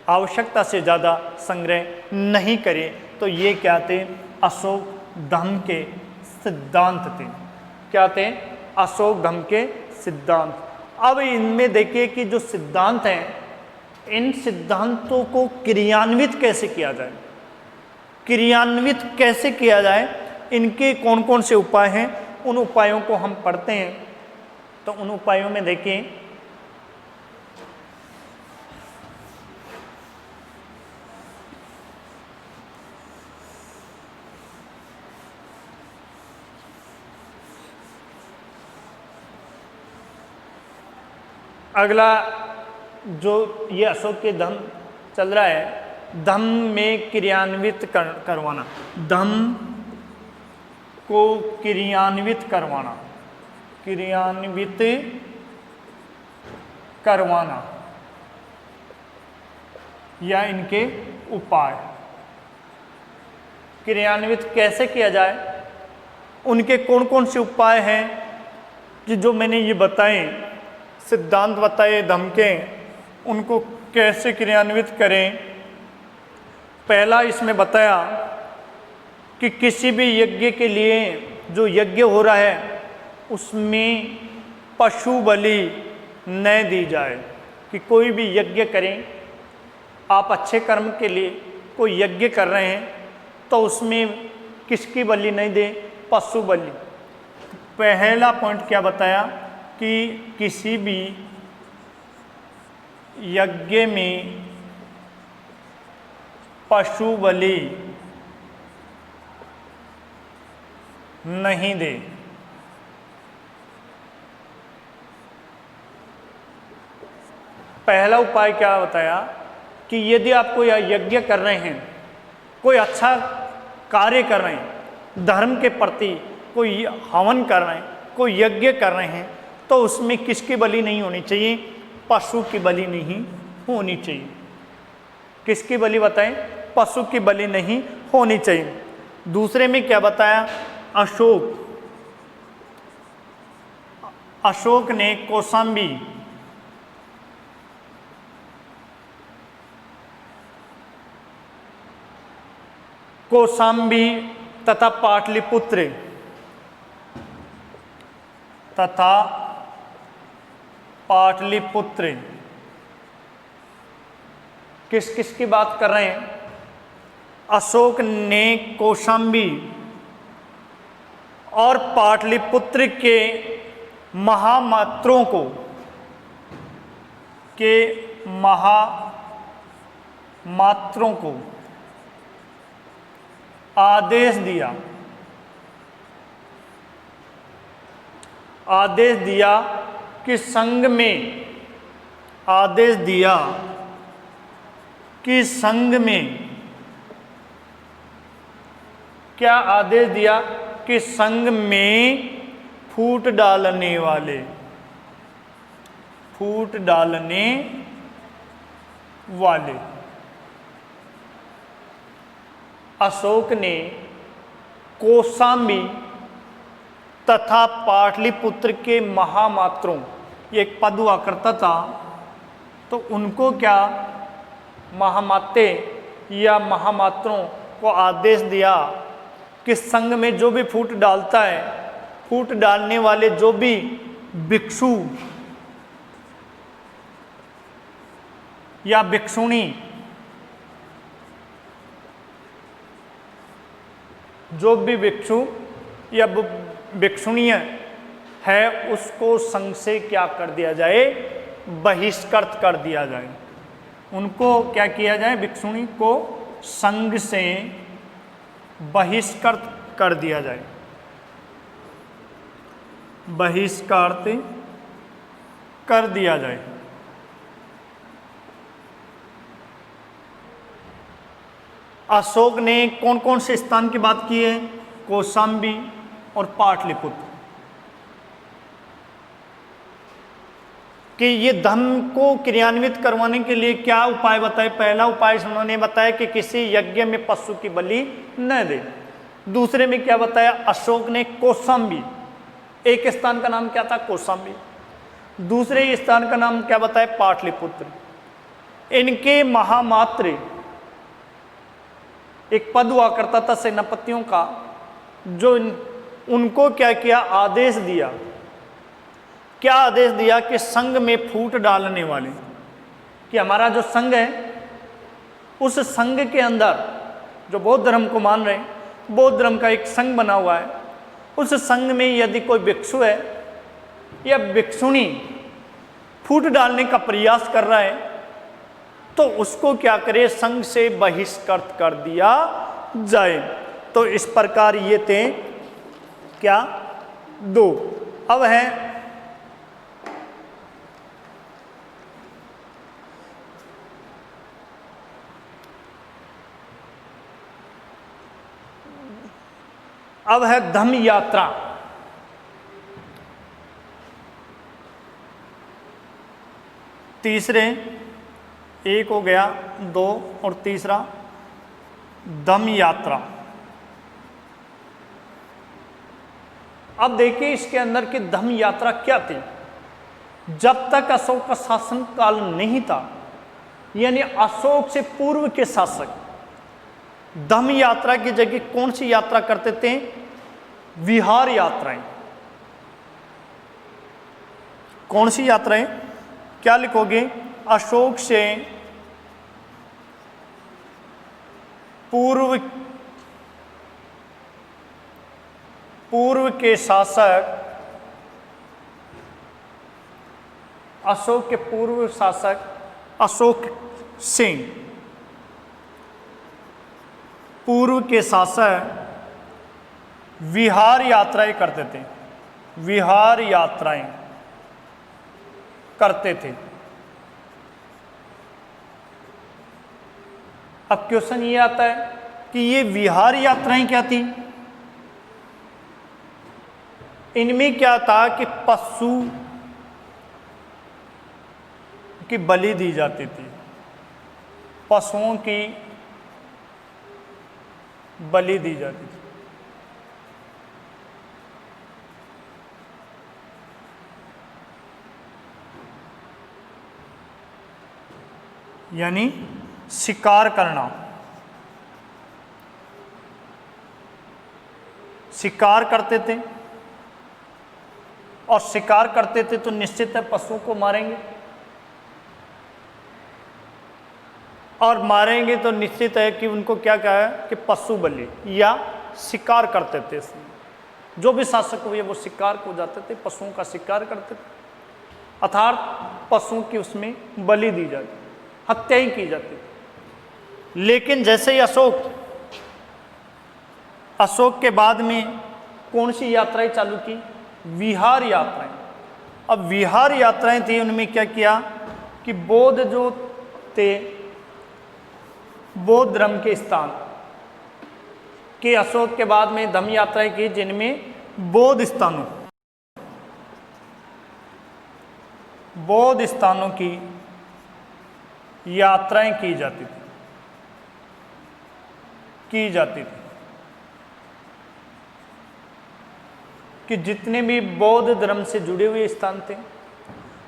[SPEAKER 1] आवश्यकता से ज़्यादा संग्रह नहीं करें। तो ये क्या थे, अशोक धम्म के सिद्धांत थे। क्या थे, अशोक धम्म के सिद्धांत। अब इनमें देखिए कि जो सिद्धांत हैं, इन सिद्धांतों को क्रियान्वित कैसे किया जाए, क्रियान्वित कैसे किया जाए, इनके कौन कौन से उपाय हैं, उन उपायों को हम पढ़ते हैं। तो उन उपायों में देखिए, अगला जो ये अशोक के धम्म चल रहा है, धम्म में क्रियान्वित करवाना, धम्म को क्रियान्वित करवाना, क्रियान्वित करवाना या इनके उपाय। क्रियान्वित कैसे किया जाए, उनके कौन कौन से उपाय हैं कि जो मैंने ये बताए, सिद्धांत बताए धम्म के, उनको कैसे क्रियान्वित करें। पहला इसमें बताया कि किसी भी यज्ञ के लिए जो यज्ञ हो रहा है उसमें पशु बलि न दी जाए, कि कोई भी यज्ञ करें, आप अच्छे कर्म के लिए कोई यज्ञ कर रहे हैं तो उसमें किसकी बलि नहीं दें, पशु बलि। पहला पॉइंट क्या बताया कि किसी भी यज्ञ में पशु बलि नहीं दे। पहला उपाय क्या बताया कि यदि आप कोई यज्ञ कर रहे हैं, कोई अच्छा कार्य कर रहे हैं, धर्म के प्रति कोई हवन कर रहे हैं, कोई यज्ञ कर रहे हैं, तो उसमें किसकी बलि नहीं होनी चाहिए, पशु की बलि नहीं होनी चाहिए। किसकी बलि बताएं, पशु की बलि नहीं होनी चाहिए। दूसरे में क्या बताया, अशोक ने कौशाम्बी तथा पाटलिपुत्र किस किस की बात कर रहे हैं, अशोक ने कौशाम्बी और पाटलिपुत्र के महामात्रों को आदेश दिया कि संघ में क्या आदेश दिया कि संघ में फूट डालने वाले अशोक ने कौशाम्बी तथा पाटलिपुत्र के महामात्रों, ये एक पद हुआ करता था, तो उनको क्या महामाते या महामात्रों को आदेश दिया कि संघ में जो भी फूट डालता है, फूट डालने वाले जो भी भिक्षु या भिक्षुणी, जो भी भिक्षु या भिक्षुणी है उसको संघ से क्या कर दिया जाए, बहिष्कृत कर दिया जाए। उनको क्या किया जाए, भिक्षुणी को संघ से बहिष्कृत कर दिया जाए, बहिष्कृत कर दिया जाए। अशोक ने कौन कौन से स्थान की बात की है, कौशाम्बी और पाटलिपुत्र, कि ये धम्म को क्रियान्वित करवाने के लिए क्या उपाय बताए। पहला उपाय उन्होंने बताया कि किसी यज्ञ में पशु की बलि न दे। दूसरे में क्या बताया, अशोक ने कौशाम्बी, एक स्थान का नाम क्या था, कौशाम्बी, दूसरे स्थान का नाम क्या बताया, पाटलिपुत्र। इनके महामात्र, एक पद हुआ करता था सेनापतियों का, जो उनको क्या किया, आदेश दिया। क्या आदेश दिया कि संघ में फूट डालने वाले, कि हमारा जो संघ है उस संघ के अंदर जो बौद्ध धर्म को मान रहे हैं, बौद्ध धर्म का एक संघ बना हुआ है, उस संघ में यदि कोई भिक्षु है या भिक्षुणी फूट डालने का प्रयास कर रहा है तो उसको क्या करे, संघ से बहिष्कृत कर दिया जाए। तो इस प्रकार ये थे क्या, दो। अब है धम्म यात्रा। तीसरे, एक हो गया, दो, और तीसरा धम्म यात्रा। अब देखिए इसके अंदर की धम्म यात्रा क्या थी। जब तक अशोक का शासन काल नहीं था, यानी अशोक से पूर्व के शासक धम्म यात्रा की जगह कौन सी यात्रा करते थे? विहार यात्राएं। कौन सी यात्राएं? क्या लिखोगे? अशोक से पूर्व के शासक, अशोक के पूर्व शासक अशोक से पूर्व के शासक विहार यात्राएं करते थे, विहार यात्राएं करते थे। अब क्वेश्चन ये आता है कि ये विहार यात्राएं क्या थी? इनमें क्या था कि पशु की बलि दी जाती थी, पशुओं की बलि दी जाती थी। यानी शिकार करना, शिकार करते थे, और शिकार करते थे तो निश्चित है पशुओं को मारेंगे, और मारेंगे तो निश्चित है कि उनको क्या कहा है कि पशु बलि या शिकार करते थे। जो भी शासक हुए वो शिकार को जाते थे, पशुओं का शिकार करते थे, अर्थात पशुओं की उसमें बलि दी जाती, हत्या ही की जाती थी। लेकिन जैसे ही अशोक के बाद में कौन सी यात्राएं चालू की? विहार यात्राएं। अब विहार यात्राएं थी, उनमें क्या किया कि बौद्ध जो थे, बौद्ध धर्म के स्थान कि अशोक के बाद में धम्म यात्राएं की, जिनमें बौद्ध स्थानों की यात्राएं की जाती थी कि जितने भी बौद्ध धर्म से जुड़े हुए स्थान थे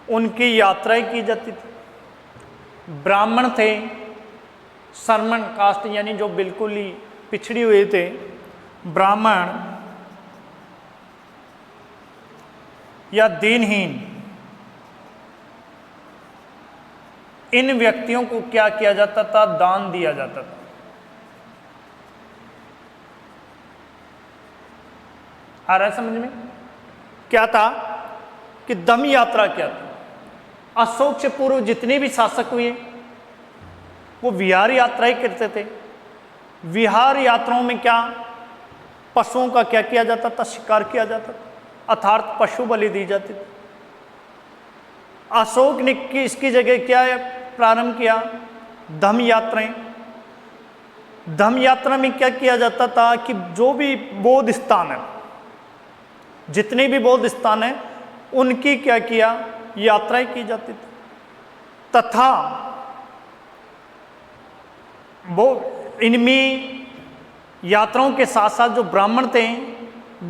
[SPEAKER 1] उनकी यात्राएं की जाती थी। ब्राह्मण थे, शर्मन कास्ट यानी जो बिल्कुल ही पिछड़ी हुए थे, ब्राह्मण या दीनहीन, इन व्यक्तियों को क्या किया जाता था? दान दिया जाता था। आ रहा है समझ में? क्या था कि धम्म यात्रा क्या थी? अशोक से पूर्व जितने भी शासक हुए वो विहार यात्राएं करते थे। विहार यात्राओं में क्या? पशुओं का क्या किया जाता था? शिकार किया जाता था, अर्थात पशु बलि दी जाती थी। अशोक ने इसकी जगह क्या प्रारंभ किया? धम्म यात्राएं। धम्म यात्रा में क्या किया जाता था कि जो भी बौद्ध स्थान है, जितने भी बौद्ध स्थान है, उनकी क्या किया? यात्राएं की जाती थी। तथा वो इनमें यात्राओं के साथ साथ जो ब्राह्मण थे,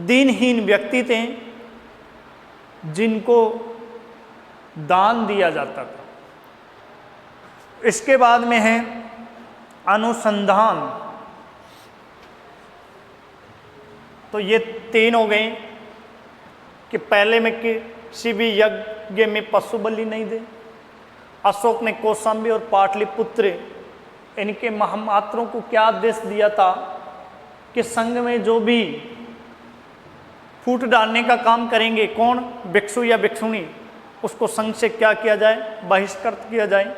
[SPEAKER 1] दीनहीन व्यक्ति थे, जिनको दान दिया जाता था। इसके बाद में है अनुसंधान। तो ये तीन हो गए कि पहले में किसी भी यज्ञ में पशु बलि नहीं दे। अशोक ने कौशाम्बी और पाटलिपुत्र इनके महामात्रों को क्या आदेश दिया था कि संघ में जो भी फूट डालने का काम करेंगे, कौन? भिक्षु या भिक्षुणी, उसको संघ से क्या किया जाए? बहिष्कृत किया जाए।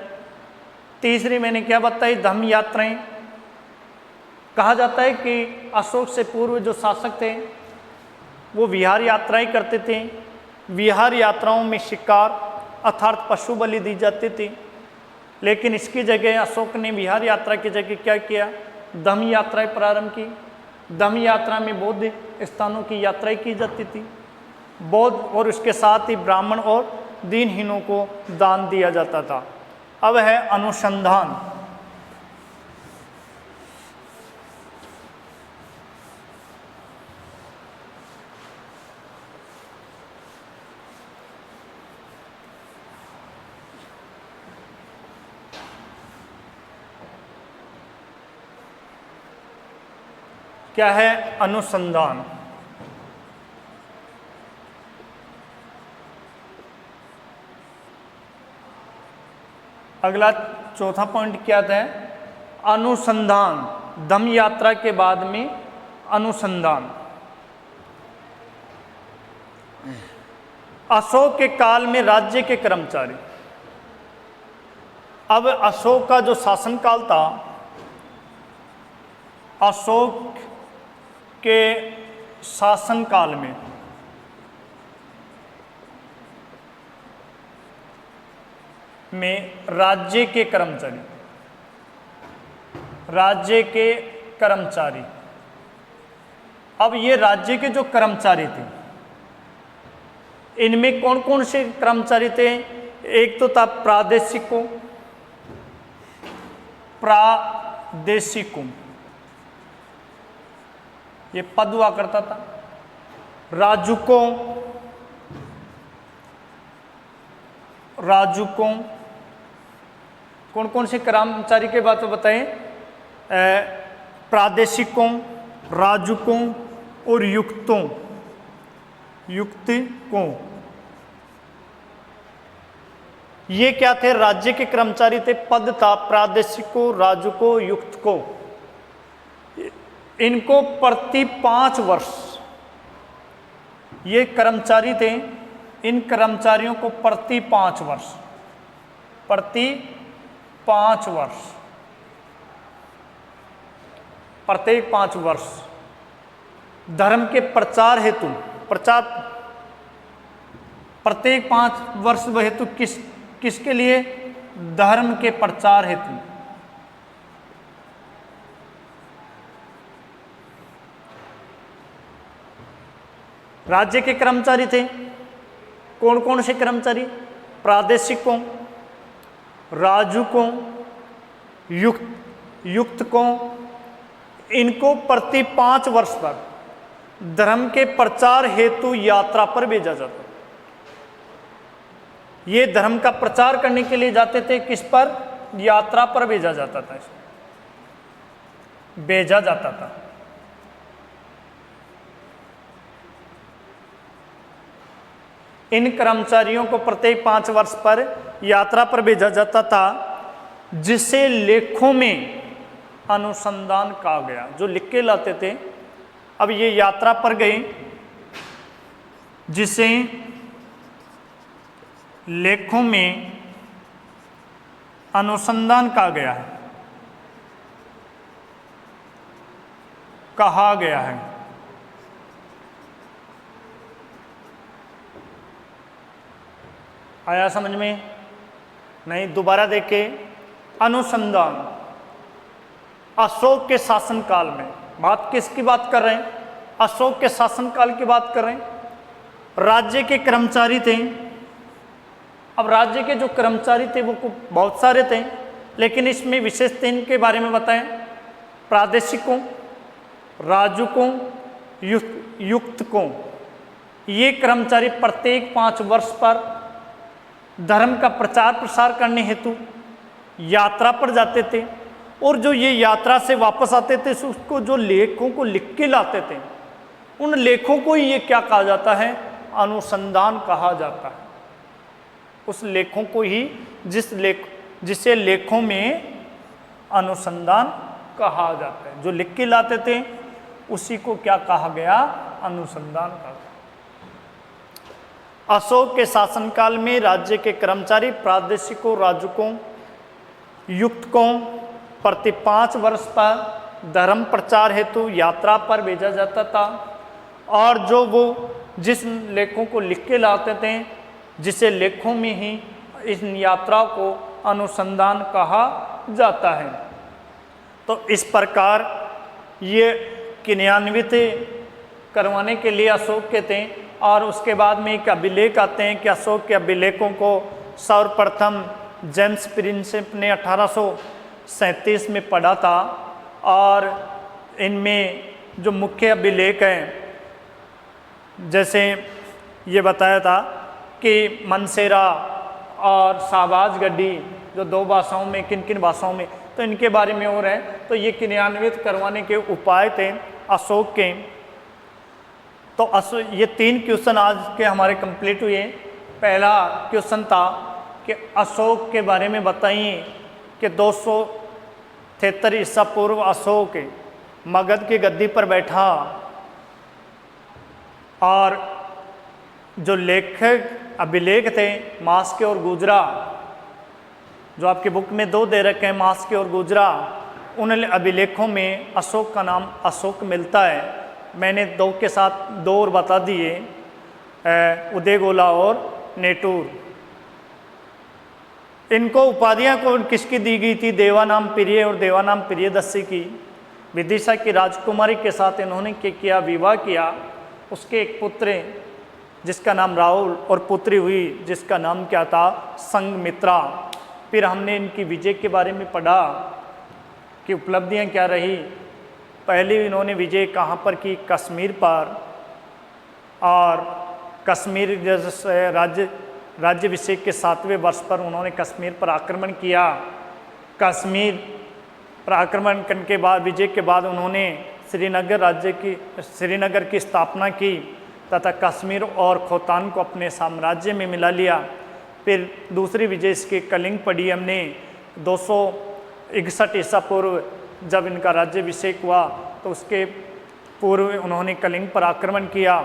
[SPEAKER 1] तीसरी मैंने क्या बताई? धम्म यात्राएं। कहा जाता है कि अशोक से पूर्व जो शासक थे वो विहार यात्राएं करते थे। विहार यात्राओं में शिकार अर्थात पशु बलि दी जाती थी। लेकिन इसकी जगह अशोक ने विहार यात्रा की जगह क्या किया? धम्म यात्राएं प्रारंभ की। धम्म यात्रा में बौद्ध स्थानों की यात्राएं की जाती थी। बौद्ध और उसके साथ ही ब्राह्मण और दीनहीनों को दान दिया जाता था। अब है अनुसंधान। क्या है? अनुसंधान। अगला चौथा पॉइंट क्या था? अनुसंधान। धम्म यात्रा के बाद में अनुसंधान। अशोक के काल में राज्य के कर्मचारी, अब अशोक का जो शासनकाल था, अशोक के शासनकाल में राज्य के कर्मचारी, अब ये राज्य के जो कर्मचारी थे, इनमें कौन कौन से कर्मचारी थे? एक तो था प्रादेशिकों, ये पद हुआ करता था। राजुकों, कौन कौन से कर्मचारी के बात बताएं? प्रादेशिकों, राजुकों और युक्तों। ये क्या थे? राज्य के कर्मचारी थे। पद था प्रादेशिकों, राजुकों, युक्तकों। इनको प्रति 5 वर्ष, ये कर्मचारी थे, इन कर्मचारियों को प्रति 5 वर्ष, प्रत्येक 5 वर्ष धर्म के प्रचार हेतु, प्रत्येक 5 वर्ष हेतु किसके लिए? धर्म के प्रचार हेतु। राज्य के कर्मचारी थे। कौन कौन से कर्मचारी? प्रादेशिकों, राजुकों, युक्तकों। इनको प्रति 5 वर्ष तक धर्म के प्रचार हेतु यात्रा पर भेजा जाता। ये धर्म का प्रचार करने के लिए जाते थे। किस पर? यात्रा पर भेजा जाता था। इन कर्मचारियों को प्रत्येक 5 वर्ष पर यात्रा पर भेजा जाता था, जिसे लेखों में अनुसंधान कहा गया। जो लिख के लाते थे, अब ये यात्रा पर गए, जिसे लेखों में अनुसंधान कहा गया है। आया समझ में? नहीं, दोबारा देखें। अनुसंधान अशोक के शासनकाल में, बात किसकी बात कर रहे हैं? अशोक के शासनकाल की बात कर रहे हैं। राज्य के कर्मचारी थे। अब राज्य के जो कर्मचारी थे वो बहुत सारे थे, लेकिन इसमें विशेष 3 के बारे में बताएं। प्रादेशिकों, राजुकों, युक्तकों। ये कर्मचारी प्रत्येक 5 वर्ष पर धर्म का प्रचार प्रसार करने हेतु यात्रा पर जाते थे, और जो ये यात्रा से वापस आते थे, उसको जो लेखों को लिख के लाते थे, उन लेखों को ही ये क्या कहा जाता है? अनुसंधान कहा जाता है। उस लेखों को ही जिसे लेखों में अनुसंधान कहा जाता है। जो लिख के लाते थे उसी को क्या कहा गया? अनुसंधान कहा गया। अशोक के शासनकाल में राज्य के कर्मचारी प्रादेशिकों, राजुकों, युक्तकों प्रति 5 वर्ष पर धर्म प्रचार हेतु यात्रा पर भेजा जाता था, और जो वो जिस लेखों को लिख के लाते थे, जिसे लेखों में ही इस यात्रा को अनुसंधान कहा जाता है। तो इस प्रकार ये क्रियान्वित करवाने के लिए अशोक के थे। और उसके बाद में एक अभिलेख आते हैं कि अशोक के अभिलेखों को सर्वप्रथम जेम्स प्रिंसेप ने 1837 में पढ़ा था, और इनमें जो मुख्य अभिलेख हैं, जैसे ये बताया था कि मनसेरा और शाहबाज गढ़ी, जो 2 भाषाओं में, किन किन भाषाओं में, तो इनके बारे में और है। तो ये क्रियान्वित करवाने के उपाय थे। अशोक के। तो ये 3 क्वेश्चन आज के हमारे कंप्लीट हुए। पहला क्वेश्चन था कि अशोक के बारे में बताइए कि 273 ईसा पूर्व अशोक मगध की गद्दी पर बैठा और जो लेखक अभिलेख थे मास्के और गुजरा, जो आपकी बुक में 2 दे रखे हैं, मास्के और गुजरा, उन अभिलेखों में अशोक का नाम अशोक मिलता है। मैंने 2 के साथ 2 और बता दिए, उदयगोला और नेटूर। इनको उपाधियां को किसकी दी गई थी? देवानाम प्रिय और देवानाम प्रियदर्शी की। विदिशा की राजकुमारी के साथ इन्होंने किया, विवाह किया। उसके एक पुत्र जिसका नाम राहुल और पुत्री हुई जिसका नाम क्या था? संघमित्रा। फिर हमने इनकी विजय के बारे में पढ़ा कि उपलब्धियां क्या रही। पहली इन्होंने विजय कहाँ पर की? कश्मीर पर। और कश्मीर जैसे राज्याभिषेक के 7वें वर्ष पर उन्होंने कश्मीर पर आक्रमण किया। कश्मीर पर आक्रमण करने के बाद, विजय के बाद उन्होंने श्रीनगर की स्थापना की तथा कश्मीर और खोतान को अपने साम्राज्य में मिला लिया। फिर दूसरी विजय इसकी कलिंग पड़ी हमने 261 ईसा पूर्व, जब इनका राज्याभिषेक हुआ तो उसके पूर्व उन्होंने कलिंग पर आक्रमण किया।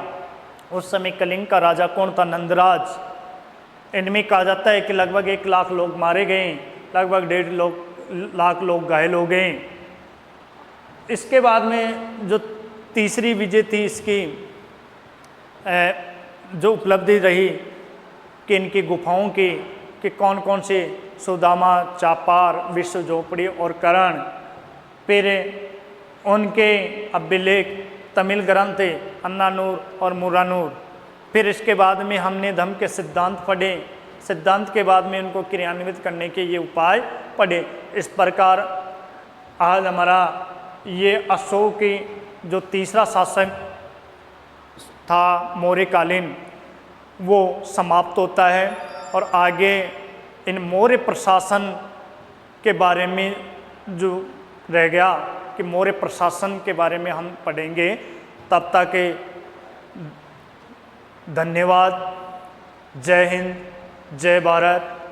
[SPEAKER 1] उस समय कलिंग का राजा कौन था? नंदराज। इनमें कहा जाता है कि लगभग 1 लाख लोग मारे गए, लगभग 1.5 लाख लोग घायल हो गए। इसके बाद में जो तीसरी विजय थी इसकी, जो उपलब्धि रही कि इनकी गुफाओं की, कि कौन कौन से सुदामा, चापार, विश्व झोपड़ी और करण। फिर उनके अभिलेख तमिल ग्रंथ अन्नानूर और मुरानूर। फिर इसके बाद में हमने धम्म के सिद्धांत पढ़े। सिद्धांत के बाद में उनको क्रियान्वित करने के ये उपाय पढ़े। इस प्रकार आज हमारा ये अशोक की जो तीसरा शासक था मौर्यकालीन, वो समाप्त होता है। और आगे इन मौर्य प्रशासन के बारे में जो रह गया कि मौर्य प्रशासन के बारे में हम पढ़ेंगे। तब तक धन्यवाद। जय हिंद, जय भारत।